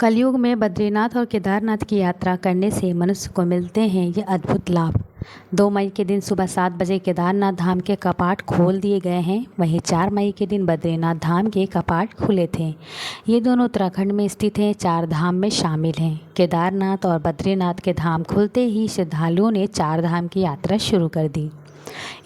कलयुग में बद्रीनाथ और केदारनाथ की यात्रा करने से मनुष्य को मिलते हैं ये अद्भुत लाभ। 2 मई के दिन सुबह 7 बजे केदारनाथ धाम के कपाट खोल दिए गए हैं। वहीं 4 मई के दिन बद्रीनाथ धाम के कपाट खुले थे। ये दोनों उत्तराखंड में स्थित हैं, 4 धाम में शामिल हैं। केदारनाथ और बद्रीनाथ के धाम खुलते ही श्रद्धालुओं ने 4 धाम की यात्रा शुरू कर दी।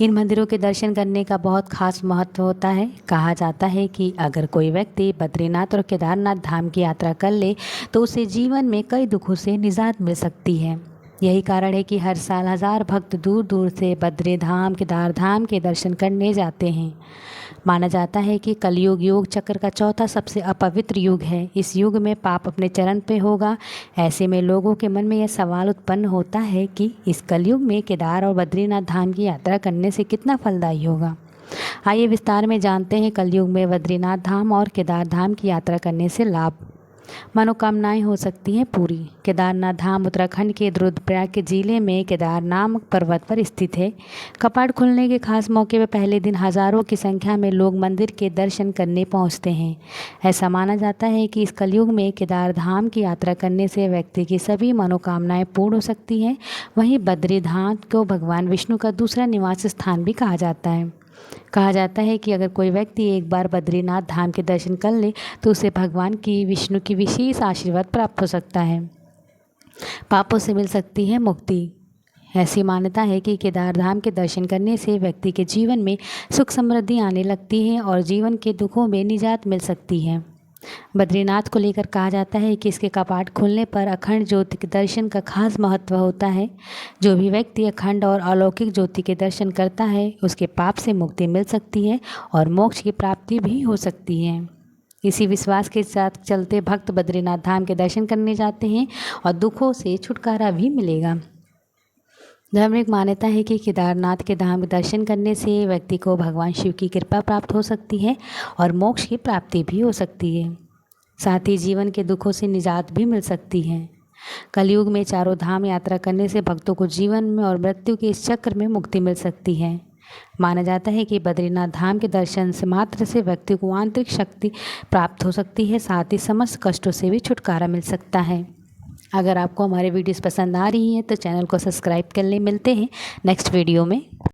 इन मंदिरों के दर्शन करने का बहुत खास महत्व होता है। कहा जाता है कि अगर कोई व्यक्ति बद्रीनाथ और केदारनाथ धाम की यात्रा कर ले तो उसे जीवन में कई दुखों से निजात मिल सकती है। यही कारण है कि हर साल हजार भक्त दूर दूर से बद्री धाम केदार धाम के दर्शन करने जाते हैं। माना जाता है कि कलयुग योग चक्र का चौथा सबसे अपवित्र युग है। इस युग में पाप अपने चरण पे होगा। ऐसे में लोगों के मन में यह सवाल उत्पन्न होता है कि इस कलयुग में केदार और बद्रीनाथ धाम की यात्रा करने से कितना फलदायी होगा। आइए विस्तार में जानते हैं कलयुग में बद्रीनाथ धाम और केदार धाम की यात्रा करने से लाभ। मनोकामनाएं हो सकती हैं पूरी। केदारनाथ धाम उत्तराखंड के रुद्रप्रयाग के जिले में केदार नामक पर्वत पर स्थित है। कपाट खुलने के खास मौके पर पहले दिन हजारों की संख्या में लोग मंदिर के दर्शन करने पहुंचते हैं। ऐसा माना जाता है कि इस कलयुग में केदार धाम की यात्रा करने से व्यक्ति की सभी मनोकामनाएं पूर्ण हो सकती हैं। वहीं बद्रीधाम को भगवान विष्णु का दूसरा निवास स्थान भी कहा जाता है। कहा जाता है कि अगर कोई व्यक्ति एक बार बद्रीनाथ धाम के दर्शन कर ले तो उसे भगवान की विष्णु की विशेष आशीर्वाद प्राप्त हो सकता है। पापों से मिल सकती है मुक्ति। ऐसी मान्यता है कि केदार धाम के दर्शन करने से व्यक्ति के जीवन में सुख समृद्धि आने लगती है और जीवन के दुखों में निजात मिल सकती है। बद्रीनाथ को लेकर कहा जाता है कि इसके कपाट खुलने पर अखंड ज्योति के दर्शन का खास महत्व होता है। जो भी व्यक्ति अखंड और अलौकिक ज्योति के दर्शन करता है उसके पाप से मुक्ति मिल सकती है और मोक्ष की प्राप्ति भी हो सकती है। इसी विश्वास के साथ चलते भक्त बद्रीनाथ धाम के दर्शन करने जाते हैं और दुखों से छुटकारा भी मिलेगा। धार्मिक मान्यता है कि केदारनाथ के धाम के दर्शन करने से व्यक्ति को भगवान शिव की कृपा प्राप्त हो सकती है और मोक्ष की प्राप्ति भी हो सकती है। साथ ही जीवन के दुखों से निजात भी मिल सकती है। कलयुग में चारों धाम यात्रा करने से भक्तों को जीवन में और मृत्यु के इस चक्र में मुक्ति मिल सकती है। माना जाता है कि बद्रीनाथ धाम के दर्शन से मात्र से व्यक्ति को आंतरिक शक्ति प्राप्त हो सकती है। साथ ही समस्त कष्टों से भी छुटकारा मिल सकता है। अगर आपको हमारे वीडियोस पसंद आ रही हैं तो चैनल को सब्सक्राइब कर लें। मिलते हैं नेक्स्ट वीडियो में।